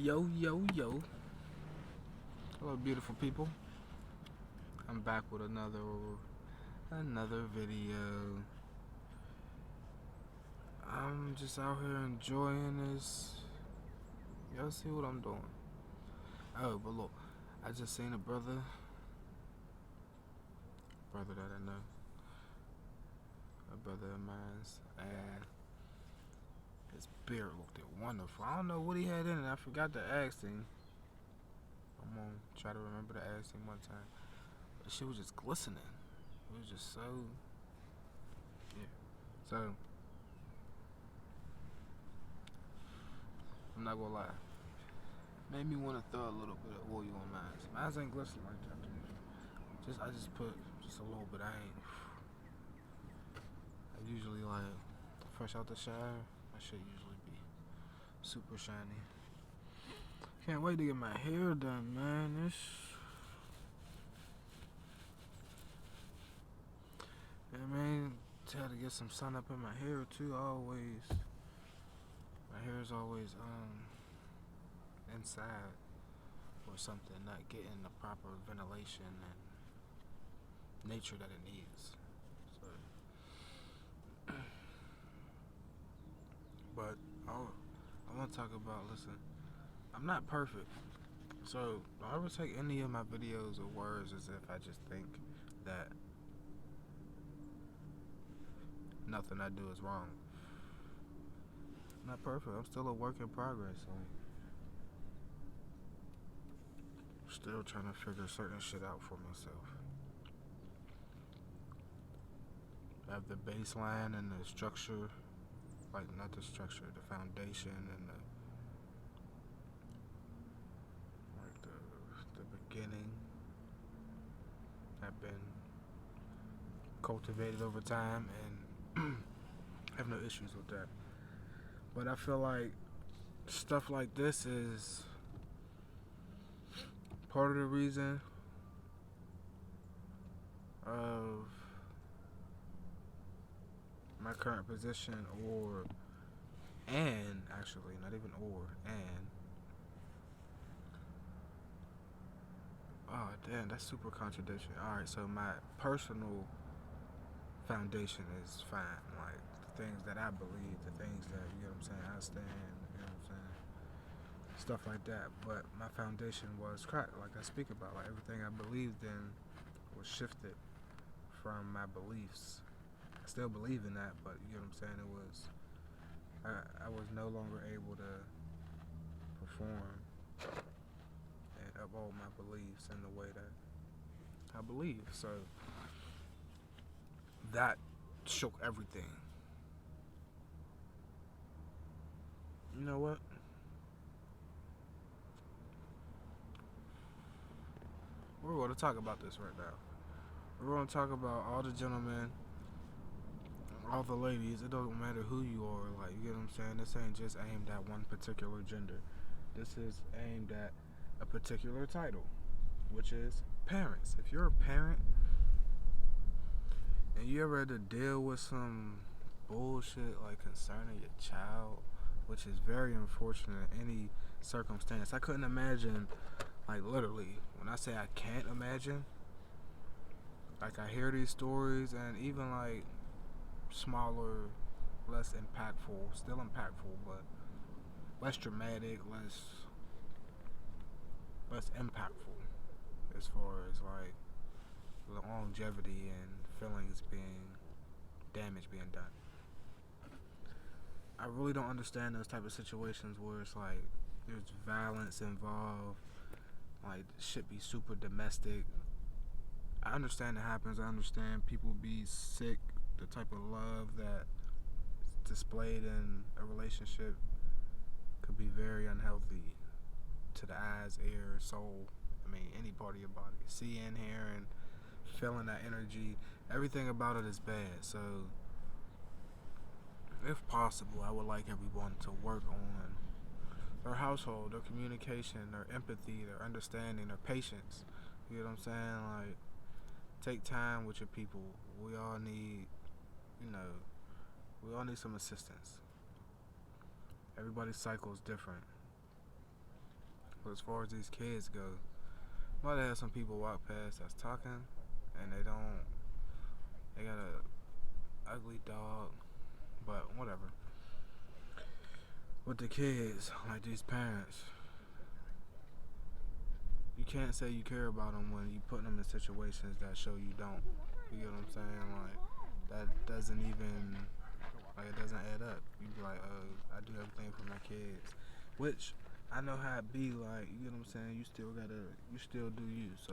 Yo, yo, yo. Hello, beautiful people. I'm back with another video. I'm just out here enjoying this. Y'all see what I'm doing? Oh, but look, I just seen a brother that I know, a brother of mine, and his beard looked wonderful. I don't know what he had in it. I forgot to ask him. I'm gonna try to remember to ask him one time. But shit was just glistening. It was just so, yeah. So, I'm not gonna lie. Made me want to throw a little bit of oil on mine. Mine ain't glistening like that. I just put just a little bit. I usually like fresh out the shower. My shit usually be super shiny. Can't wait to get my hair done, man. Yeah, man. Try to get some sun up in my hair too. Always. My hair is always inside or something, not getting the proper ventilation and nature that it needs. So, but I want to talk about. Listen, I'm not perfect, so don't ever take any of my videos or words as if I just think that nothing I do is wrong. I'm not perfect. I'm still a work in progress. Like, still trying to figure certain shit out for myself. I have the baseline and the structure, like not the structure, the foundation and the beginning have been cultivated over time, and I have no issues with that. But I feel like stuff like this is part of the reason of my current position, and actually, not even oh damn, that's super contradiction. Alright, so my personal foundation is fine. Like, the things that I believe, the things that, you know what I'm saying, I stand, you know what I'm saying, stuff like that. But my foundation was cracked, like I speak about. Like, everything I believed in was shifted from my beliefs. I still believe in that, but you know what I'm saying, I was no longer able to perform and uphold my beliefs in the way that I believe. So that shook everything. You know what? We're going to talk about this right now. We're going to talk about all the gentlemen, all the ladies. It doesn't matter who you are. Like, you get what I'm saying? This ain't just aimed at one particular gender. This is aimed at a particular title, which is parents. If you're a parent and you ever had to deal with some bullshit like concerning your child, which is very unfortunate in any circumstance. I couldn't imagine, like, literally, when I say I can't imagine, like, I hear these stories, and even like smaller, less impactful, still impactful, but less dramatic, less impactful as far as like the longevity and feelings damage being done. I really don't understand those type of situations where it's like there's violence involved, like shit be super domestic. I understand it happens. I understand people be sick. The type of love that is displayed in a relationship could be very unhealthy to the eyes, ear, soul. I mean, any part of your body. Seeing, hearing, feeling that energy. Everything about it is bad. So, if possible, I would like everyone to work on their household, their communication, their empathy, their understanding, their patience. You know what I'm saying? Like, take time with your people. We all need, some assistance. Everybody's cycle is different. But as far as these kids go, might have some people walk past that's talking, and they don't. They got a ugly dog, but whatever. With the kids, like these parents, you can't say you care about them when you put them in situations that show you don't. You get what I'm saying? Like that doesn't even like it doesn't add up. You be like, oh, I do everything for my kids, which I know how it be. Like you get what I'm saying? You still do you. So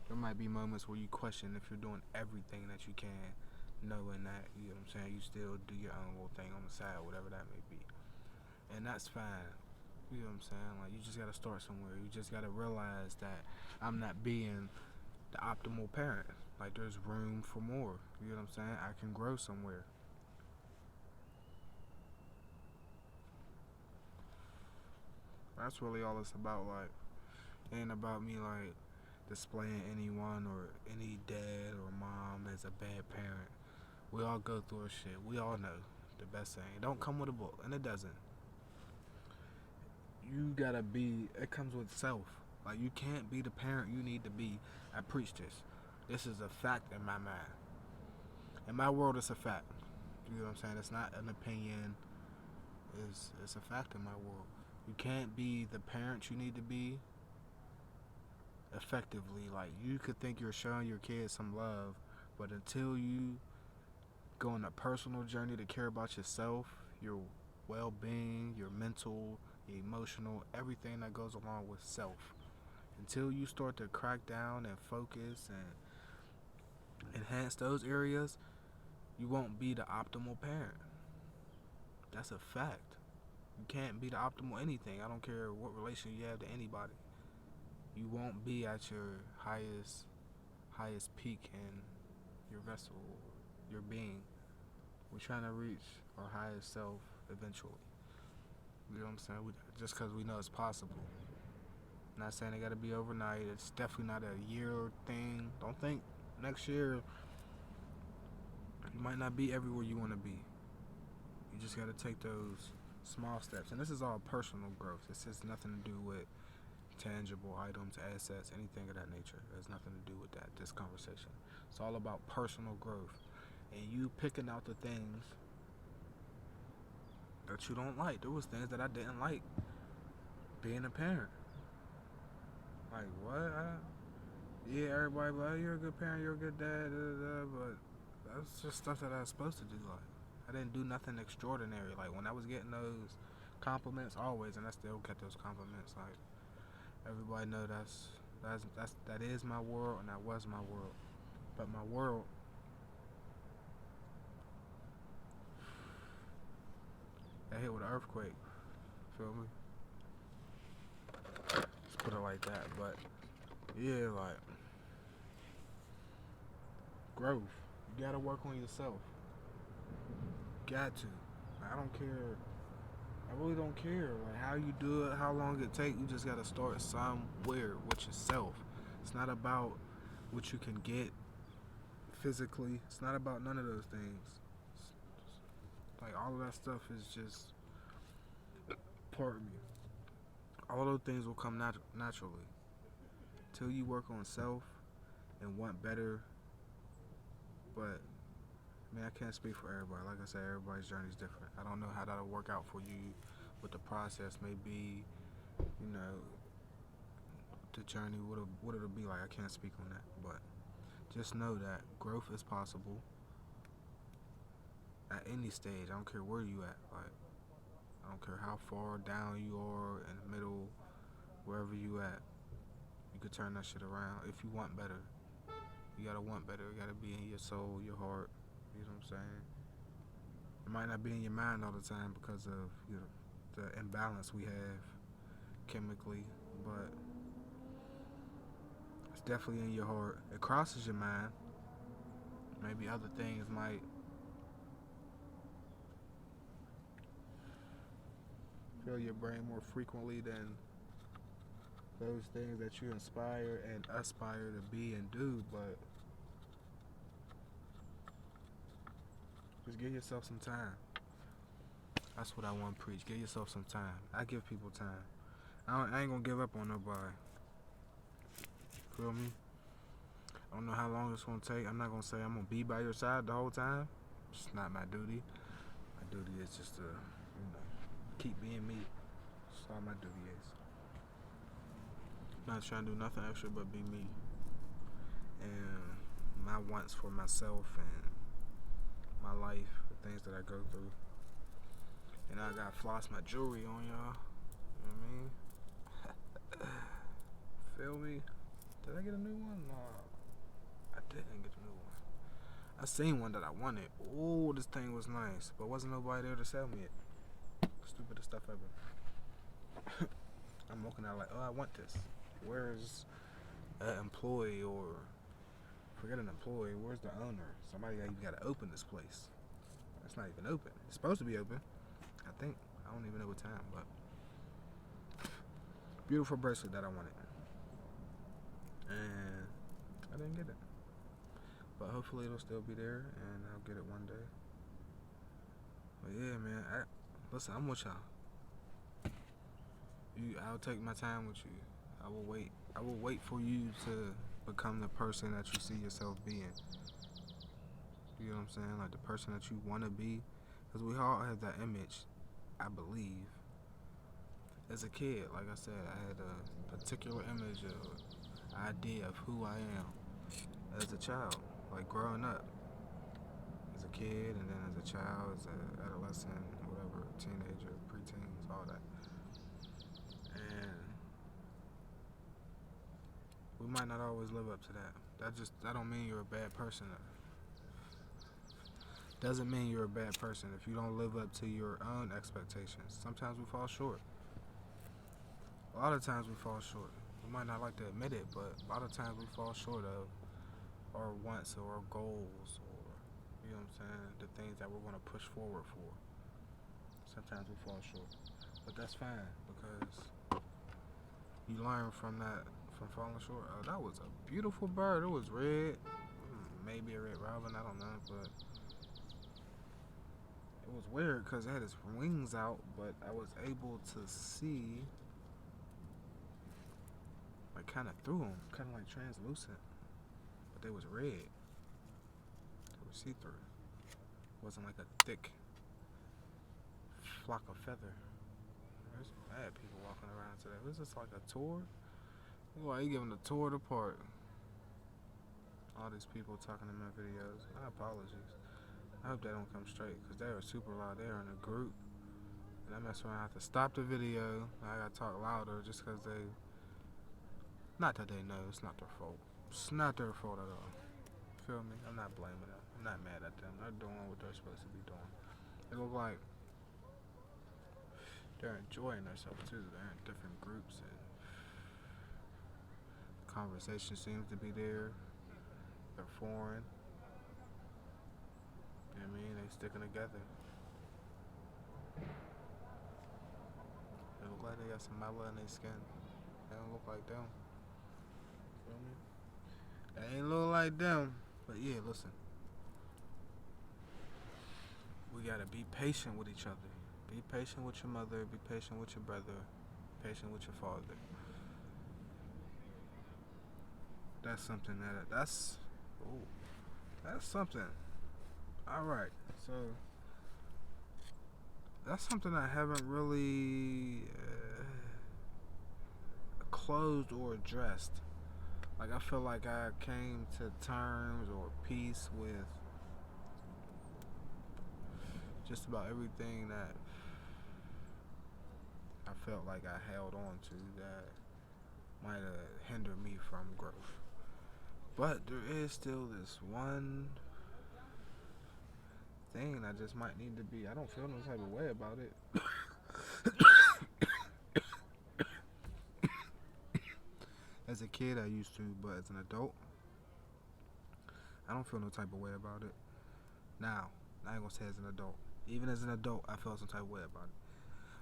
there might be moments where you question if you're doing everything that you can, knowing that you get what I'm saying. You still do your own little thing on the side, whatever that may be, and that's fine. You know what I'm saying? Like, you just gotta start somewhere. You just gotta realize that I'm not being the optimal parent. Like, there's room for more. You know what I'm saying? I can grow somewhere. That's really all it's about. Like, it ain't about me, like, displaying anyone or any dad or mom as a bad parent. We all go through our shit. We all know the best thing. It don't come with a book, and it doesn't. You gotta be, it comes with self. Like, you can't be the parent you need to be. I preach this. This is a fact in my mind. In my world, it's a fact. You know what I'm saying? It's not an opinion. It's a fact in my world. You can't be the parent you need to be effectively. Like, you could think you're showing your kids some love, but until you go on a personal journey to care about yourself, your well-being, your mental, your emotional, everything that goes along with self, until you start to crack down and focus and enhance those areas, you won't be the optimal parent. That's a fact. You can't be the optimal anything. I don't care what relation you have to anybody. You won't be at your highest peak in your vessel, your being. We're trying to reach our highest self eventually. You know what I'm saying? Just because we know it's possible. I'm not saying it got to be overnight. It's definitely not a year thing. Don't think next year you might not be everywhere you want to be. You just got to take those small steps. And this is all personal growth. This has nothing to do with tangible items, assets, anything of that nature. It has nothing to do with that, this conversation. It's all about personal growth. And you picking out the things that you don't like. There was things that I didn't like being a parent. Like, what? Yeah, everybody like, you're a good parent, you're a good dad, but that's just stuff that I was supposed to do. Like, I didn't do nothing extraordinary. Like, when I was getting those compliments, always, and I still get those compliments. Like, everybody know that is my world, and that was my world. But my world, got hit with an earthquake. Feel me? Just put it like that. But yeah, like, growth. You gotta work on yourself. Got to. I don't care. I really don't care. Like, how you do it, how long it take. You just gotta start somewhere with yourself. It's not about what you can get physically. It's not about none of those things. Like, all of that stuff is just part of me. All of those things will come naturally. Till you work on self and want better. But I mean, I can't speak for everybody. Like I said, everybody's journey is different. I don't know how that'll work out for you, what the process may be, you know, the journey, what it'll be like. I can't speak on that. But just know that growth is possible at any stage. I don't care where you at. Like, I don't care how far down you are, in the middle, wherever you at. You could turn that shit around if you want better. You gotta want better. It gotta be in your soul, your heart. You know what I'm saying? It might not be in your mind all the time because of, you know, the imbalance we have chemically, but it's definitely in your heart. It crosses your mind. Maybe other things might fill your brain more frequently than those things that you inspire and aspire to be and do, but just give yourself some time. That's what I want to preach. Give yourself some time. I give people time. I ain't gonna give up on nobody. Feel me? I don't know how long it's gonna take. I'm not gonna say I'm gonna be by your side the whole time. It's not my duty. My duty is just to, keep being me. That's all my duty is. Not trying to do nothing extra but be me. And my wants for myself and my life, the things that I go through. And I gotta floss my jewelry on y'all. You know what I mean? Feel me? Did I get a new one? No, I didn't get a new one. I seen one that I wanted. Oh, this thing was nice, but wasn't nobody there to sell me it. Stupidest stuff ever. I'm walking out like, oh, I want this. Where's an employee, or forget an employee, where's the owner? Somebody you gotta open this place. It's not even open. It's supposed to be open, I think. I don't even know what time, but beautiful bracelet that I wanted. And I didn't get it. But hopefully it'll still be there and I'll get it one day. But yeah, man, listen, I'm with y'all. I'll take my time with you. I will wait. I will wait for you to become the person that you see yourself being. You know what I'm saying? Like the person that you want to be. Because we all have that image, I believe. As a kid, like I said, I had a particular image or idea of who I am as a child. Like growing up. As a kid, and then as a child, as an adolescent, whatever, teenager, preteens, all that. And we might not always live up to that. That don't mean you're a bad person. Doesn't mean you're a bad person if you don't live up to your own expectations. Sometimes we fall short. A lot of times we fall short. We might not like to admit it, but a lot of times we fall short of our wants or our goals, or you know what I'm saying, the things that we're going to push forward for. Sometimes we fall short, but that's fine because you learn from that, from falling short. Oh, that was a beautiful bird. It was red, maybe a red robin, I don't know, but it was weird because it had its wings out, but I was able to see, like, kind of through them, kind of like translucent, but they was red. They were see-through. It wasn't like a thick flock of feather. There's mad people walking around today. Was this like a tour? Why you giving a tour of the park? All these people talking in my videos. My apologies. I hope they don't come straight because they are super loud. They are in a group. And I mess around. I have to stop the video. I gotta talk louder just because they. Not that they know. It's not their fault. It's not their fault at all. Feel me? I'm not blaming them. I'm not mad at them. They're doing what they're supposed to be doing. It look like they're enjoying themselves too. They're in different groups and conversation seems to be there. They're foreign. You know what I mean? They sticking together. They look like they got some melanin in their skin. They don't look like them. Feel me? They ain't look like them. But yeah, listen. We gotta be patient with each other. Be patient with your mother. Be patient with your brother. Patient with your father. That's something that's something. All right, so that's something I haven't really closed or addressed. Like I feel like I came to terms or peace with just about everything that I felt like I held on to that might have hindered me from growth. But there is still this one thing I just might need to be. I don't feel no type of way about it. As a kid, I used to, but as an adult, I don't feel no type of way about it. Now, I ain't gonna say as an adult. Even as an adult, I felt some type of way about it.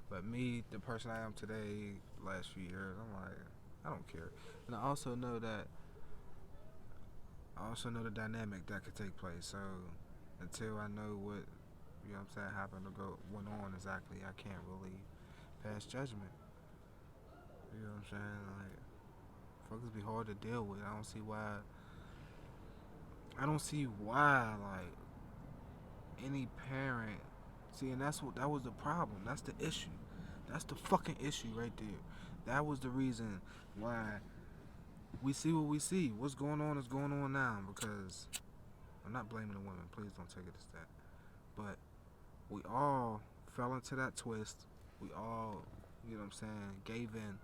But me, the person I am today, last few years, I'm like, I don't care. And I also know the dynamic that could take place. So until I know what, you know what I'm saying, went on exactly, I can't really pass judgment. I'm saying? Like, fuckers be hard to deal with. I don't see why, like, any parent. See, and that was the problem. That's the issue. That's the fucking issue right there. That was the reason why we see what we see. What's going on is going on now, because I'm not blaming the women. Please don't take it as that. But we all fell into that twist. We all, you know what I'm saying, gave in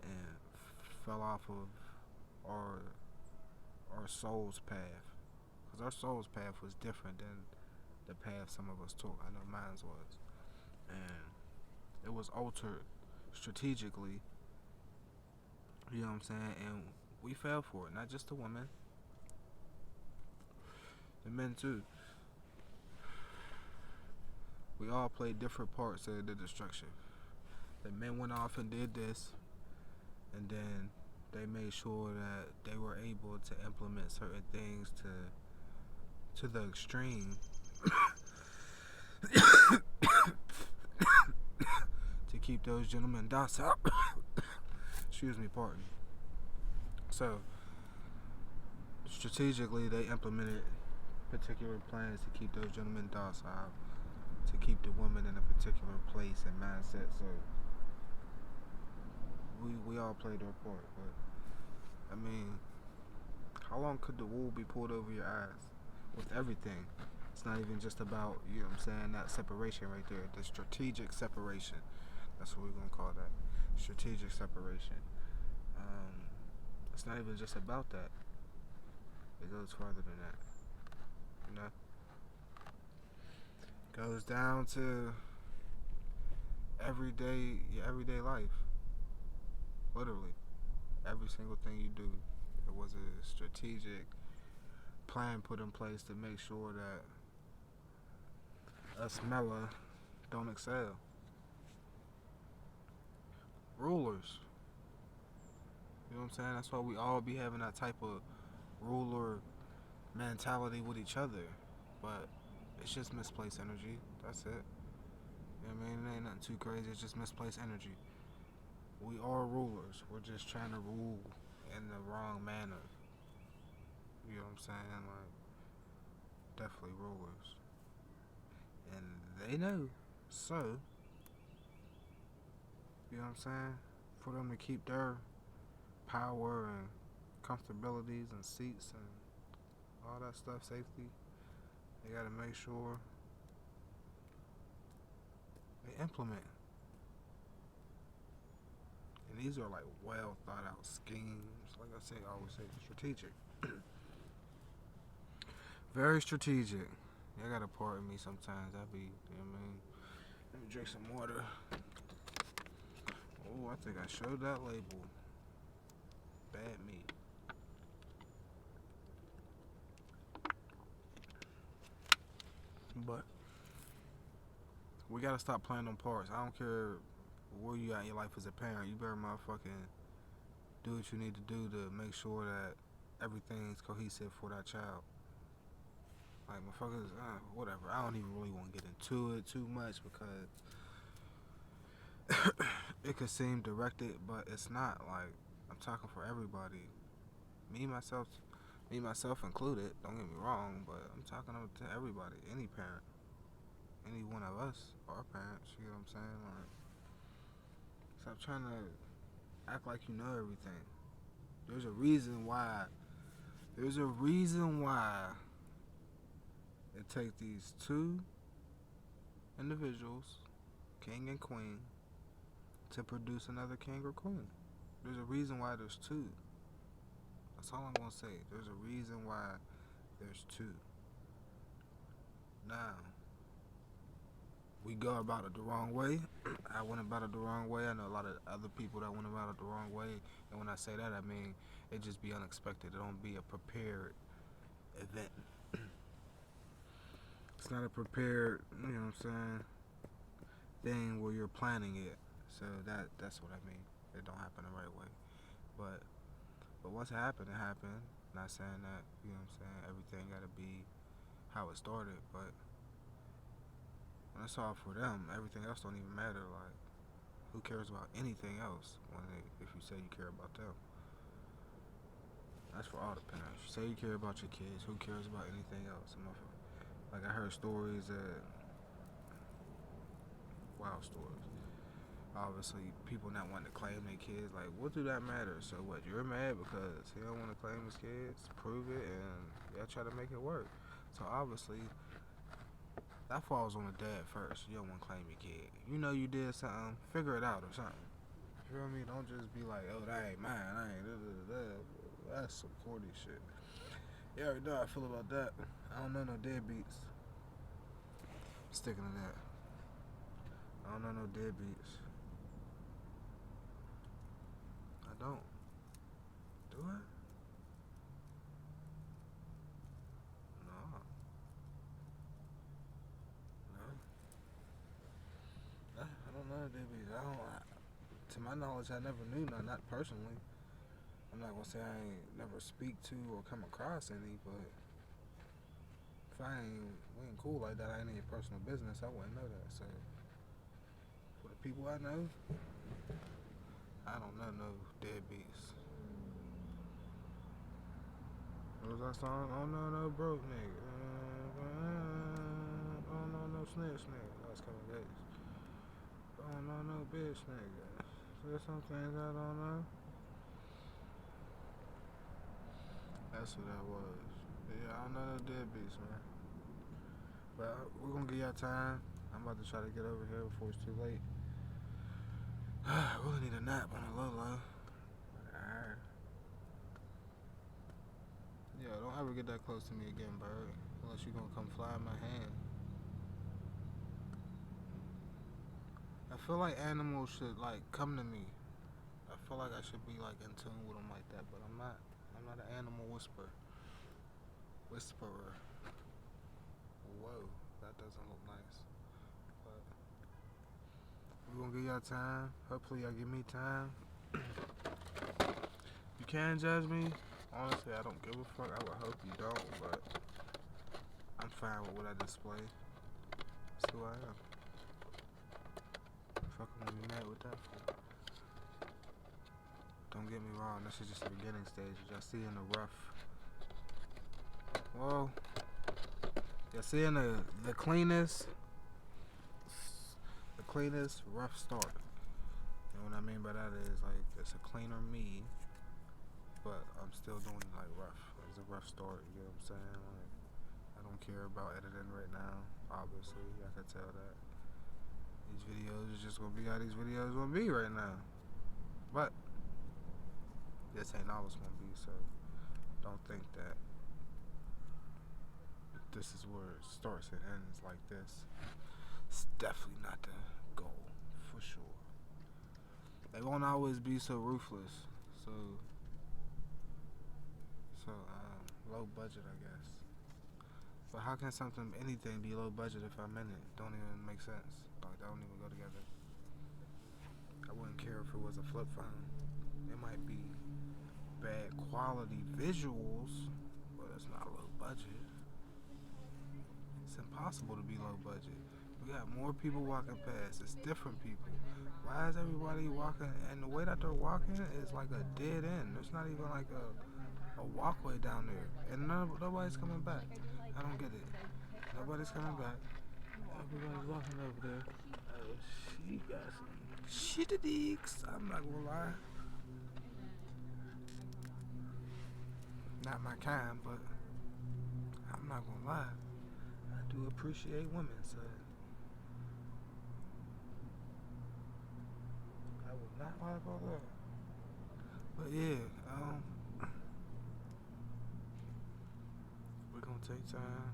and fell off of our soul's path. Because our soul's path was different than the path some of us took. I know mine was. And it was altered strategically, you know what I'm saying? And we fell for it. Not just the women, the men too. We all played different parts of the destruction. The men went off and did this, and then they made sure that they were able to implement certain things to the extreme to keep those gentlemen docile. Excuse me, pardon. So, strategically, they implemented particular plans to keep those gentlemen docile, to keep the women in a particular place and mindset. So, we all played our part. But, I mean, how long could the wool be pulled over your eyes? With everything. It's not even just about, you know what I'm saying, that separation right there. The strategic separation. That's what we're going to call that. Strategic separation. It's not even just about that. It goes farther than that. You know? It goes down to your everyday life. Literally. Every single thing you do. It was a strategic plan put in place to make sure that us Mella don't excel. Rulers. You know what I'm saying? That's why we all be having that type of ruler mentality with each other. But it's just misplaced energy. That's it. You know what I mean? It ain't nothing too crazy. It's just misplaced energy. We are rulers. We're just trying to rule in the wrong manner. You know what I'm saying? Like, definitely rulers. And they know. So, you know what I'm saying? For them to keep their power and comfortabilities and seats and all that stuff, safety, they gotta make sure they implement. And these are like well thought out schemes. Like I say, I always say strategic. Very strategic. Y'all gotta pardon me sometimes. I be, you know what I mean? Let me drink some water. Oh, I think I showed that label. Bad meat. But we gotta stop playing on parts. I don't care where you at in your life as a parent. You better motherfucking do what you need to do to make sure that everything's cohesive for that child. Like, motherfuckers, whatever. I don't even really want to get into it too much because it could seem directed, but it's not. Like, I'm talking for everybody. Me myself included. Don't get me wrong, but I'm talking to everybody, any parent, any one of us, our parents. You know what I'm saying? Like, stop trying to act like you know everything. There's a reason why. It takes these two individuals, king and queen, to produce another king or queen. There's a reason why there's two. That's all I'm gonna say. There's a reason why there's two. Now, we go about it the wrong way. I went about it the wrong way. I know a lot of other people that went about it the wrong way. And when I say that, I mean it just be unexpected. It don't be a prepared event. It's not a prepared, you know what I'm saying, thing where you're planning it. So that's what I mean. It don't happen the right way. But once it happened, it happened. Not saying that, you know what I'm saying, everything gotta be how it started, but when it's all for them, everything else don't even matter. Like, Who cares about anything else if you say you care about them? That's for all the parents. Say you care about your kids. Who cares about anything else? Like I heard stories that wild stories. Obviously, people not wanting to claim their kids. Like, what do that matter? So what? You're mad because he don't want to claim his kids? Prove it, and y'all try to make it work. So obviously, that falls on the dad first. You don't want to claim your kid. You know you did something. Figure it out or something. You feel me? Don't just be like, oh, that ain't mine. I ain't That's some corny shit. You already know how I feel about that. I don't know no deadbeats. Sticking to that. I don't know no deadbeats. I don't. Do I? No. No. I don't know deadbeats. To my knowledge, I never knew none. Not personally. I'm not gonna say I ain't never speak to or come across any, but if we ain't cool like that, I ain't in your personal business, I wouldn't know that. So, for the people I know, I don't know no deadbeats. What was that song? I don't know no broke nigga. I don't know no snitch nigga. That's coming days. I don't know no bitch nigga. There's some things I don't know. That's what that was. Yeah, I don't know no deadbeats, man. But we're gonna give y'all time. I'm about to try to get over here before it's too late. I really need a nap on the low. Alright. Yeah, don't ever get that close to me again, bird. Unless you gonna come fly in my hand. I feel like animals should like come to me. I feel like I should be like in tune with them like that, but I'm not. I'm not an animal whisperer. Whoa, that doesn't look nice. But we're gonna give y'all time. Hopefully y'all give me time. You can judge me. Honestly, I don't give a fuck. I would hope you don't, but I'm fine with what I display. That's who I am. Fuck, I'm gonna be mad with that for. Don't get me wrong, this is just the beginning stage. Y'all see in the rough. Well, y'all see in the cleanest rough start. And what I mean by that is like it's a cleaner me, but I'm still doing it like rough. It's a rough start, you know what I'm saying? Like I don't care about editing right now, obviously. I can tell that. These videos is just gonna be how these videos gonna be right now. But this ain't all it's gonna be, so don't think that this is where it starts and ends like this. It's definitely not the goal, for sure. They won't always be so ruthless, so low budget, I guess. But how can anything be low budget if I'm in it? Don't even make sense. Like, that don't even go together. I wouldn't care if it was a flip phone. It might be bad quality visuals, but it's not low budget. It's impossible to be low budget. We got more people walking past. It's different people. Why is everybody walking? And the way that they're walking is like a dead end. There's not even like a walkway down there, and nobody's coming back. I don't get it. Nobody's coming back. Everybody's walking over there. Oh, she got some shitty. I'm not gonna lie. Not my kind, but I'm not gonna lie. I do appreciate women, so I would not lie about that. But yeah, we're gonna take time.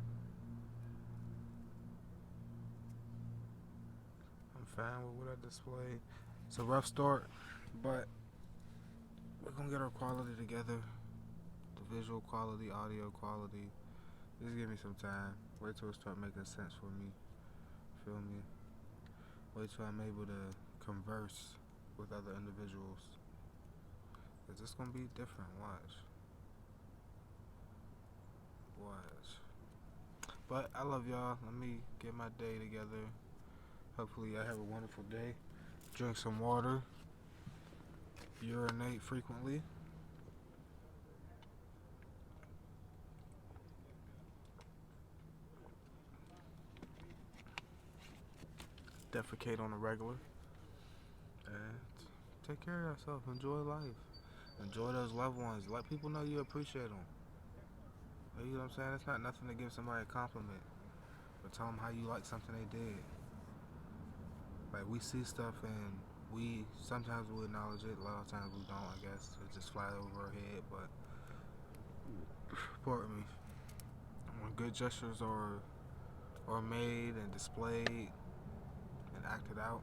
I'm fine with what I display. It's a rough start, but we're gonna get our quality together. The visual quality, audio quality. Just give me some time. Wait till it start making sense for me. Feel me? Wait till I'm able to converse with other individuals. Cause it's gonna be different. Watch. But I love y'all. Let me get my day together. Hopefully I have a wonderful day. Drink some water. Urinate frequently. Defecate on a regular. And take care of yourself. Enjoy life. Enjoy those loved ones. Let people know you appreciate them. You know what I'm saying? It's not nothing to give somebody a compliment, but tell them how you like something they did. Like, we see stuff and sometimes we acknowledge it, a lot of times we don't, I guess. It just flies over our head, but pardon me. When good gestures are made and displayed and acted out,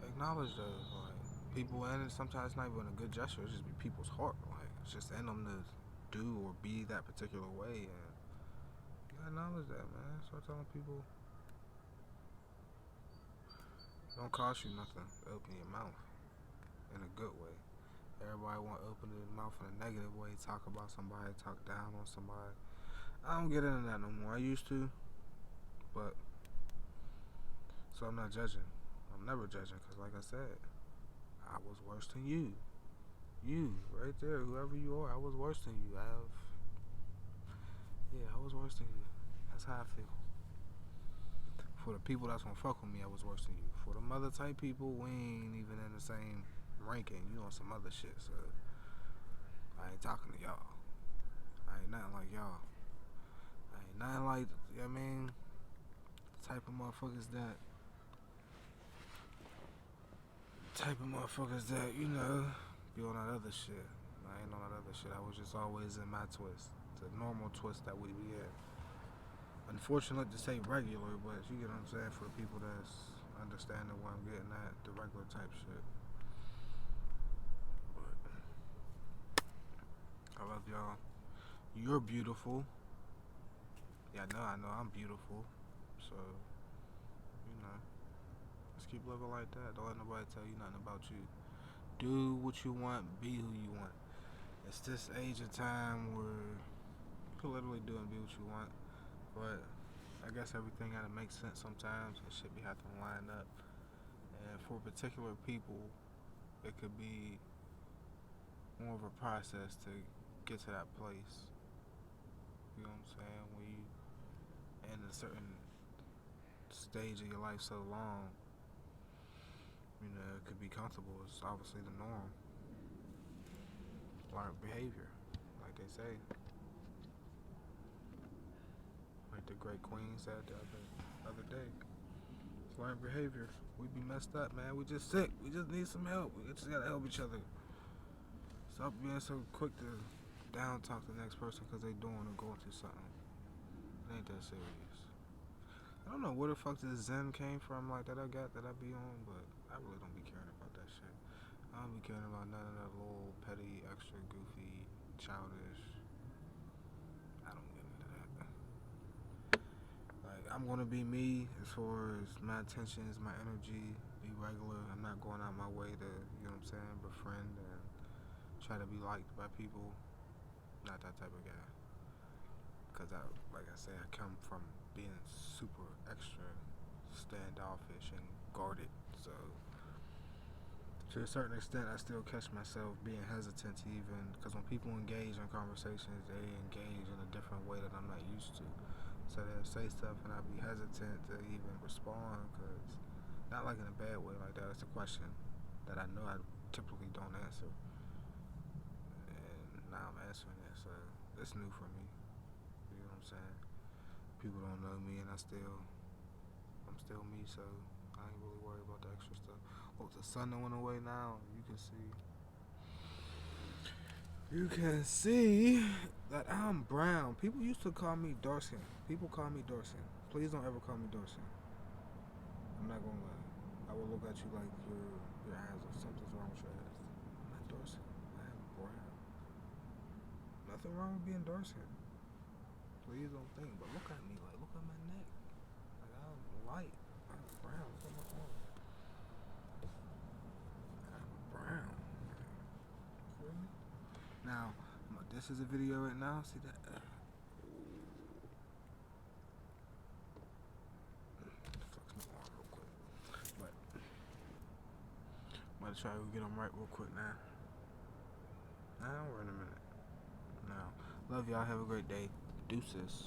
acknowledge those. Like, people, and sometimes it's not even a good gesture, it's just be people's heart. Like, it's just in them to do or be that particular way, and you gotta acknowledge that, man. Start telling people it don't cost you nothing to open your mouth in a good way. Everybody want to open their mouth in a negative way, talk about somebody, talk down on somebody. I don't get into that no more. I used to, but so I'm not judging. I'm never judging, because like I said, I was worse than you. You, right there, whoever you are, I was worse than you. I was worse than you. That's how I feel. For the people that's gonna fuck with me, I was worse than you. For the other type people, we ain't even in the same ranking. You on some other shit, so I ain't talking to y'all. I ain't nothing like y'all. I ain't nothing like, you know what I mean? The type of motherfuckers that, you know, be on that other shit. I ain't on that other shit. I was just always in my twist. The normal twist that we be in. Unfortunate to say regular, but you get what I'm saying, for the people that's understanding what I'm getting at, the regular type shit. But I love y'all. You're beautiful. Yeah, I know I'm beautiful. So, you know, let's keep living like that. Don't let nobody tell you nothing about you. Do what you want, be who you want. It's this age of time where you can literally do and be what you want, but I guess everything gotta make sense sometimes, and shit be having to line up. And for particular people, it could be more of a process to get to that place. You know what I'm saying? When you in a certain stage of your life so long, you know, it could be comfortable. It's obviously the norm. Learned behavior, like they say. Like the great queen said the other day. It's learned behavior. We be messed up, man. We just sick. We just need some help. We just gotta help each other. Stop being so quick to down talk the next person because they doing or going through something. It ain't that serious. I don't know where the fuck this Zen came from, like that I be on, but I really don't be caring about that shit. I don't be caring about none of that little petty, extra goofy, childish. I don't get into that. Like, I'm gonna be me as far as my intentions, my energy, be regular. I'm not going out my way to, you know what I'm saying, befriend and try to be liked by people. Not that type of guy. Because like I say, I come from being super extra standoffish and guarded. So, to a certain extent, I still catch myself being hesitant to even, because when people engage in conversations, they engage in a different way that I'm not used to. So they'll say stuff and I'll be hesitant to even respond, because, not like in a bad way like that, it's a question that I know I typically don't answer. And now I'm answering it, so it's new for me. You know what I'm saying? People don't know me and I'm still me, so I ain't really worried about the extra stuff. Oh, the sun that went away now, you can see that I'm brown. People used to call me dark-skinned. People call me dark-skinned. Please don't ever call me dark-skinned. I'm not gonna lie. I will look at you like your eyes or something's wrong with your eyes. I'm not dark-skinned. I am brown. Nothing wrong with being dark-skinned. Please don't think, but look at me, like, look at my neck. Like, I'm light. I'm brown. Look at my arm. I'm brown. Feel me? Now, this is a video right now. See that? Flex my arm real quick. But try to get them right real quick now. Now we're in a minute. Now, love y'all. Have a great day. Deuces.